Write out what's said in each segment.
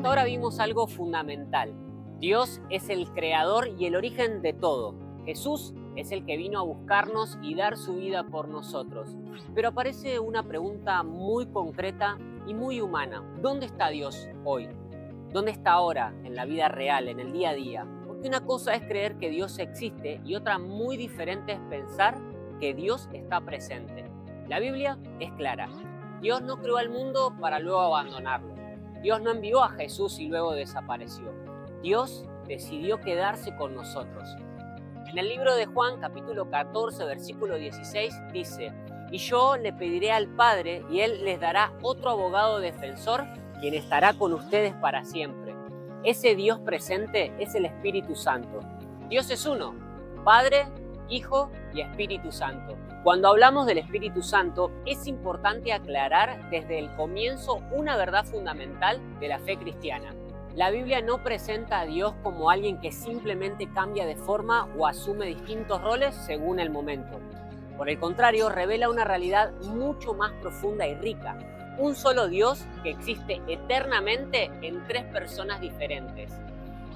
Hasta ahora vimos algo fundamental. Dios es el creador y el origen de todo. Jesús es el que vino a buscarnos y dar su vida por nosotros. Pero aparece una pregunta muy concreta y muy humana. ¿Dónde está Dios hoy? ¿Dónde está ahora, en la vida real, en el día a día? Porque una cosa es creer que Dios existe y otra muy diferente es pensar que Dios está presente. La Biblia es clara. Dios no creó al mundo para luego abandonarlo. Dios no envió a Jesús y luego desapareció. Dios decidió quedarse con nosotros. En el libro de Juan, capítulo 14, versículo 16, dice: "Y yo le pediré al Padre, y Él les dará otro abogado defensor, quien estará con ustedes para siempre". Ese Dios presente es el Espíritu Santo. Dios es uno: Padre, Hijo y Espíritu Santo. Cuando hablamos del Espíritu Santo, es importante aclarar desde el comienzo una verdad fundamental de la fe cristiana. La Biblia no presenta a Dios como alguien que simplemente cambia de forma o asume distintos roles según el momento. Por el contrario, revela una realidad mucho más profunda y rica. Un solo Dios que existe eternamente en tres personas diferentes.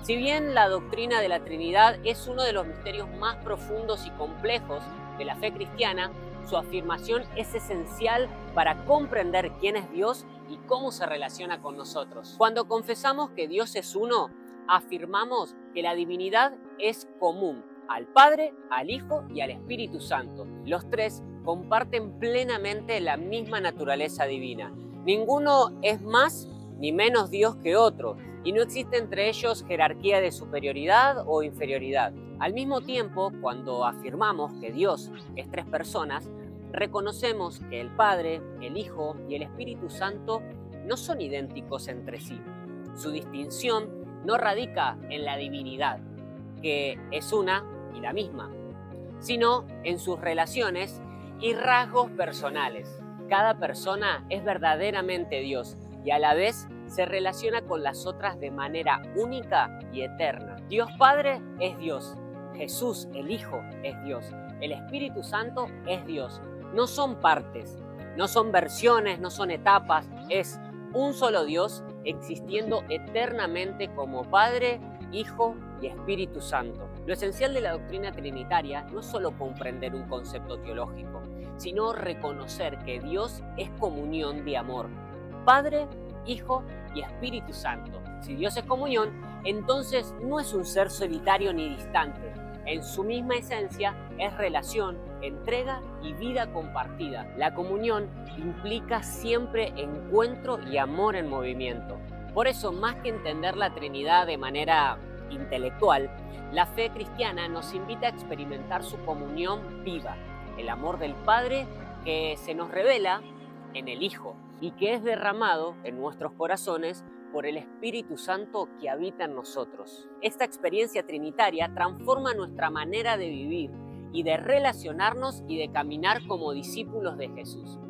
Si bien la doctrina de la Trinidad es uno de los misterios más profundos y complejos de la fe cristiana, su afirmación es esencial para comprender quién es Dios y cómo se relaciona con nosotros. Cuando confesamos que Dios es uno, afirmamos que la divinidad es común al Padre, al Hijo y al Espíritu Santo. Los tres comparten plenamente la misma naturaleza divina. Ninguno es más ni menos Dios que otro, y no existe entre ellos jerarquía de superioridad o inferioridad. Al mismo tiempo, cuando afirmamos que Dios es tres personas, reconocemos que el Padre, el Hijo y el Espíritu Santo no son idénticos entre sí. Su distinción no radica en la divinidad, que es una y la misma, sino en sus relaciones y rasgos personales. Cada persona es verdaderamente Dios y a la vez se relaciona con las otras de manera única y eterna. Dios Padre es Dios, Jesús el Hijo es Dios, el Espíritu Santo es Dios. No son partes, no son versiones, no son etapas, es un solo Dios existiendo eternamente como Padre, Hijo y Espíritu Santo. Lo esencial de la doctrina trinitaria no es solo comprender un concepto teológico, sino reconocer que Dios es comunión de amor. Padre, Hijo y Espíritu Santo. Si Dios es comunión, entonces no es un ser solitario ni distante. En su misma esencia es relación, entrega y vida compartida. La comunión implica siempre encuentro y amor en movimiento. Por eso, más que entender la Trinidad de manera intelectual, la fe cristiana nos invita a experimentar su comunión viva, el amor del Padre que se nos revela en el Hijo y que es derramado en nuestros corazones por el Espíritu Santo que habita en nosotros. Esta experiencia trinitaria transforma nuestra manera de vivir y de relacionarnos y de caminar como discípulos de Jesús.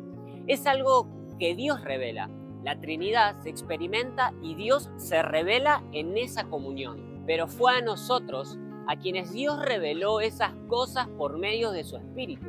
Es algo que Dios revela. La Trinidad se experimenta y Dios se revela en esa comunión. Pero fue a nosotros a quienes Dios reveló esas cosas por medio de su Espíritu,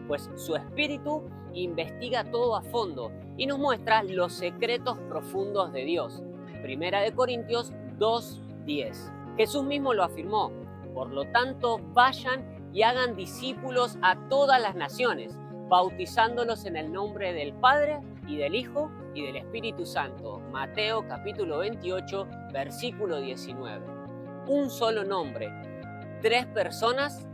pues su Espíritu investiga todo a fondo y nos muestra los secretos profundos de Dios. Primera de Corintios 2:10. Jesús mismo lo afirmó: "Por lo tanto, vayan y hagan discípulos a todas las naciones, bautizándolos en el nombre del Padre y del Hijo y del Espíritu Santo". Mateo capítulo 28, versículo 19. Un solo nombre, tres personas,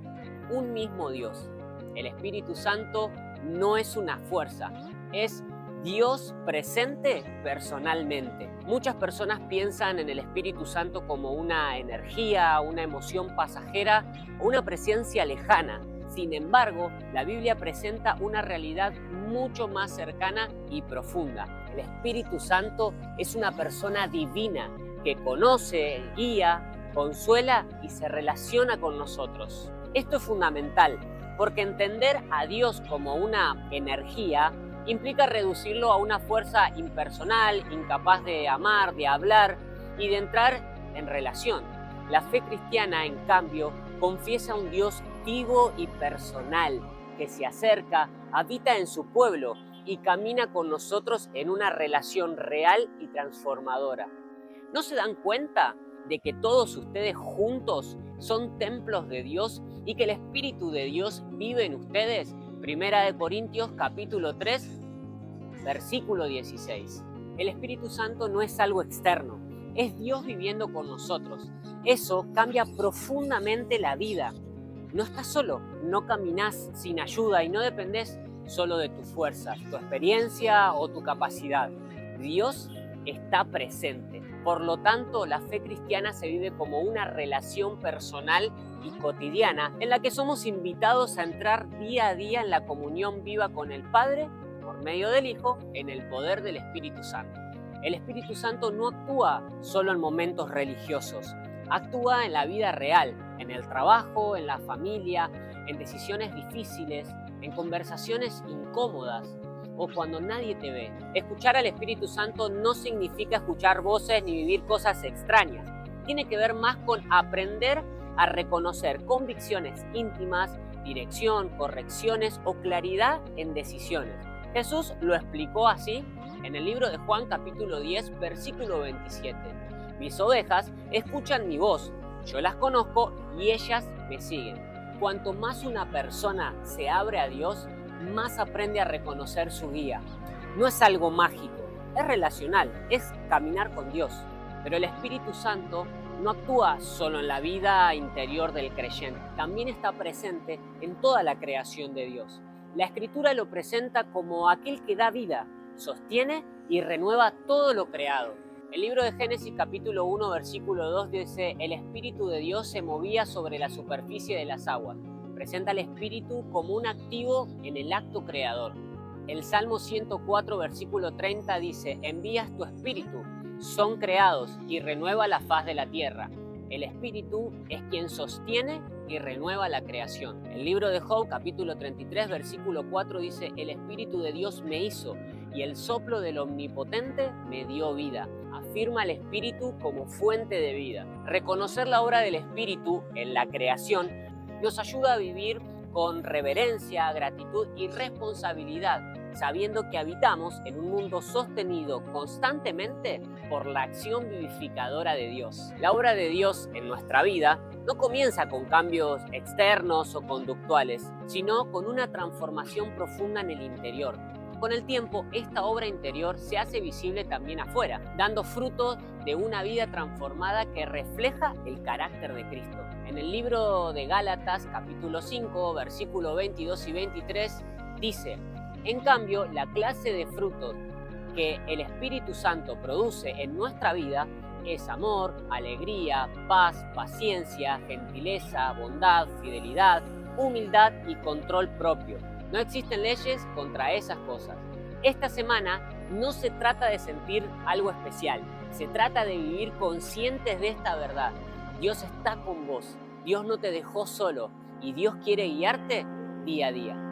un mismo Dios. El Espíritu Santo no es una fuerza, es Dios presente personalmente. Muchas personas piensan en el Espíritu Santo como una energía, una emoción pasajera o una presencia lejana. Sin embargo, la Biblia presenta una realidad mucho más cercana y profunda. El Espíritu Santo es una persona divina que conoce, guía, consuela y se relaciona con nosotros. Esto es fundamental, porque entender a Dios como una energía implica reducirlo a una fuerza impersonal, incapaz de amar, de hablar y de entrar en relación. La fe cristiana, en cambio, confiesa a un Dios vivo y personal, que se acerca, habita en su pueblo y camina con nosotros en una relación real y transformadora. ¿No se dan cuenta de que todos ustedes juntos son templos de Dios y que el Espíritu de Dios vive en ustedes? Primera de Corintios capítulo 3, versículo 16. El Espíritu Santo no es algo externo, es Dios viviendo con nosotros. Eso cambia profundamente la vida. No estás solo, no caminás sin ayuda y no dependés solo de tu fuerza, tu experiencia o tu capacidad. Dios está presente. Por lo tanto, la fe cristiana se vive como una relación personal y cotidiana en la que somos invitados a entrar día a día en la comunión viva con el Padre por medio del Hijo en el poder del Espíritu Santo. El Espíritu Santo no actúa solo en momentos religiosos, actúa en la vida real, en el trabajo, en la familia, en decisiones difíciles, en conversaciones incómodas o cuando nadie te ve. Escuchar al Espíritu Santo no significa escuchar voces ni vivir cosas extrañas. Tiene que ver más con aprender a reconocer convicciones íntimas, dirección, correcciones o claridad en decisiones. Jesús lo explicó así en el libro de Juan capítulo 10, versículo 27. Mis ovejas escuchan mi voz, yo las conozco y ellas me siguen. Cuanto más una persona se abre a Dios, más aprende a reconocer su guía. No es algo mágico, es relacional, es caminar con Dios. Pero el Espíritu Santo no actúa solo en la vida interior del creyente, también está presente en toda la creación de Dios. La Escritura lo presenta como aquel que da vida, sostiene y renueva todo lo creado. El libro de Génesis capítulo 1 versículo 2 dice: el Espíritu de Dios se movía sobre la superficie de las aguas. Presenta al Espíritu como un activo en el acto creador. El Salmo 104 versículo 30 dice: envías tu Espíritu, son creados y renueva la faz de la tierra. El Espíritu es quien sostiene y renueva la creación. El libro de Job capítulo 33 versículo 4 dice: el Espíritu de Dios me hizo y el soplo del Omnipotente me dio vida. Afirma el Espíritu como fuente de vida. Reconocer la obra del Espíritu en la creación nos ayuda a vivir con reverencia, gratitud y responsabilidad, sabiendo que habitamos en un mundo sostenido constantemente por la acción vivificadora de Dios. La obra de Dios en nuestra vida no comienza con cambios externos o conductuales, sino con una transformación profunda en el interior. Con el tiempo, esta obra interior se hace visible también afuera, dando fruto de una vida transformada que refleja el carácter de Cristo. En el libro de Gálatas, capítulo 5, versículo 22 y 23, dice: en cambio, la clase de frutos que el Espíritu Santo produce en nuestra vida es amor, alegría, paz, paciencia, gentileza, bondad, fidelidad, humildad y control propio. No existen leyes contra esas cosas. Esta semana no se trata de sentir algo especial, se trata de vivir conscientes de esta verdad. Dios está con vos, Dios no te dejó solo y Dios quiere guiarte día a día.